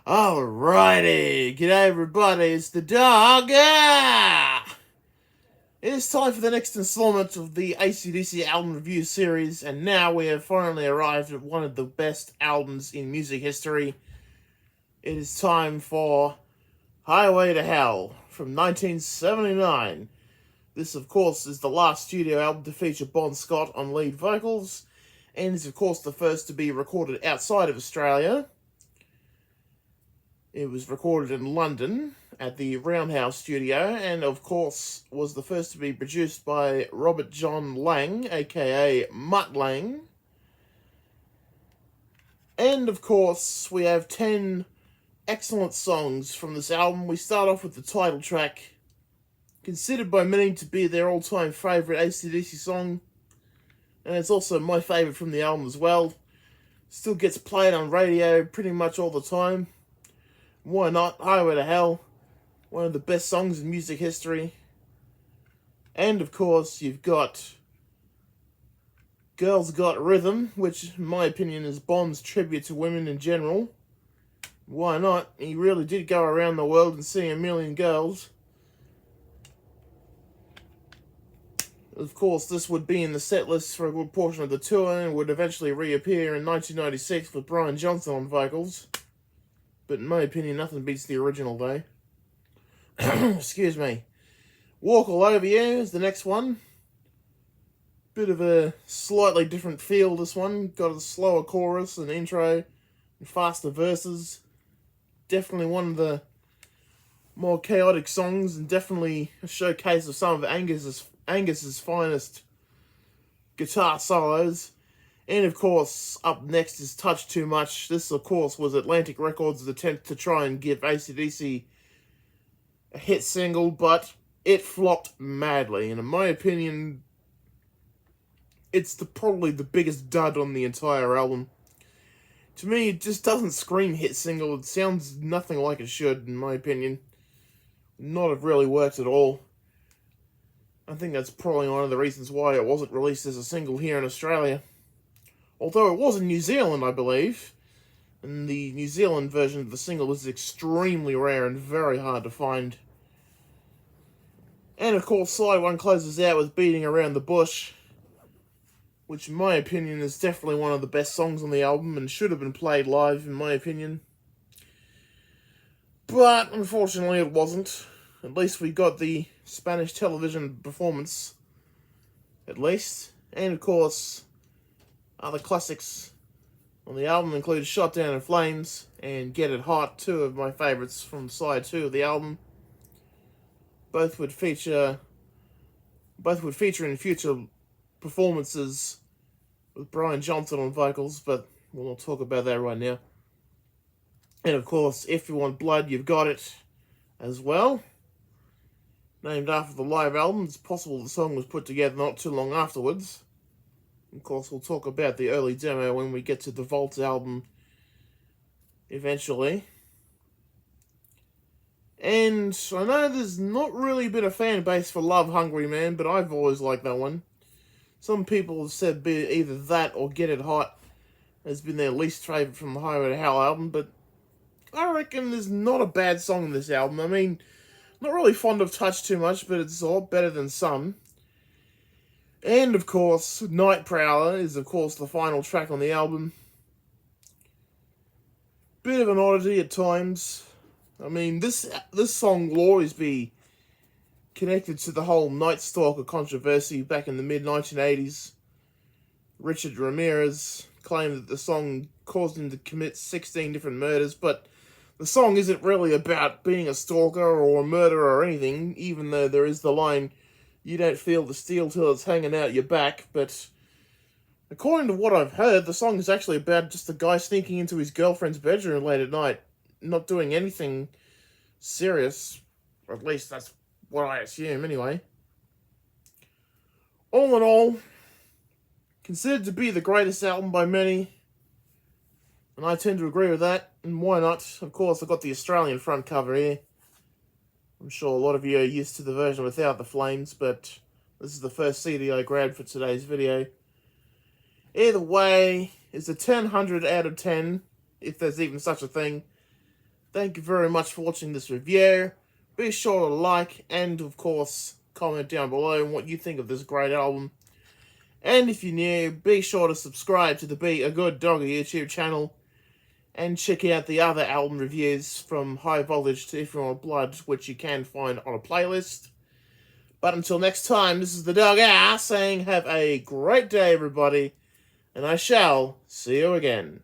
Alrighty, g'day everybody, it's the Doga! It is time for the next installment of the AC/DC album review series, and now we have finally arrived at one of the best albums in music history. It is time for Highway to Hell from 1979. This, of course, is the last studio album to feature Bon Scott on lead vocals, and is, of course, the first to be recorded outside of Australia. It was recorded in London at the Roundhouse Studio, and of course was the first to be produced by Robert John Lang, aka Mutt Lang. And of course we have 10 excellent songs from this album. We start off with the title track, considered by many to be their all-time favourite AC/DC song, and it's also my favourite from the album as well. Still gets played on radio pretty much all the time. Why not? Highway to Hell, one of the best songs in music history. And of course, you've got Girls Got Rhythm, which in my opinion is Bon's tribute to women in general. Why not? He really did go around the world and see a million girls. Of course, this would be in the set list for a good portion of the tour and would eventually reappear in 1996 with Brian Johnson on vocals. But in my opinion, nothing beats the original, though. Excuse me. Walk All Over You is the next one. Bit of a slightly different feel, this one. Got a slower chorus and intro and faster verses. Definitely one of the more chaotic songs, and definitely a showcase of some of Angus's finest guitar solos. And of course, up next is Touch Too Much. This, of course, was Atlantic Records' attempt to try and give AC/DC a hit single, but it flopped madly. And in my opinion, it's probably the biggest dud on the entire album. To me, it just doesn't scream hit single. It sounds nothing like it should, in my opinion. Not have really worked at all. I think that's probably one of the reasons why it wasn't released as a single here in Australia. Although it was in New Zealand, I believe. And the New Zealand version of the single is extremely rare and very hard to find. And of course, side one closes out with Beating Around the Bush, which in my opinion is definitely one of the best songs on the album and should have been played live, in my opinion. But unfortunately it wasn't. At least we got the Spanish television performance, at least. And of course, other classics on the album include Shot Down in Flames and Get It Hot, two of my favourites from side 2 of the album. Both would feature in future performances with Brian Johnson on vocals, but we'll not talk about that right now. And of course, If You Want Blood, You've Got It as well. Named after the live album, it's possible the song was put together not too long afterwards. Of course, we'll talk about the early demo when we get to the Vault album eventually. And I know there's not really been a fan base for Love Hungry Man, but I've always liked that one. Some people have said either that or Get It Hot has been their least favourite from the Highway to Hell album, but I reckon there's not a bad song in this album. I mean, not really fond of Touch Too Much, but it's a lot better than some. And, of course, Night Prowler is, of course, the final track on the album. Bit of an oddity at times. I mean, this song will always be connected to the whole Night Stalker controversy back in the mid-1980s. Richard Ramirez claimed that the song caused him to commit 16 different murders, but the song isn't really about being a stalker or a murderer or anything, even though there is the line, "You don't feel the steel till it's hanging out your back," but according to what I've heard, the song is actually about just a guy sneaking into his girlfriend's bedroom late at night, not doing anything serious, or at least that's what I assume anyway. All in all, considered to be the greatest album by many, and I tend to agree with that, and why not? Of course, I've got the Australian front cover here. I'm sure a lot of you are used to the version without the flames, but this is the first CD I grabbed for today's video. Either way, it's a 1000 out of 10, if there's even such a thing. Thank you very much for watching this review. Be sure to like and, of course, comment down below what you think of this great album. And if you're new, be sure to subscribe to the Be a Good Doga YouTube channel. And check out the other album reviews from High Voltage to If You Want Blood, which you can find on a playlist. But until next time, this is the Doga saying have a great day, everybody. And I shall see you again.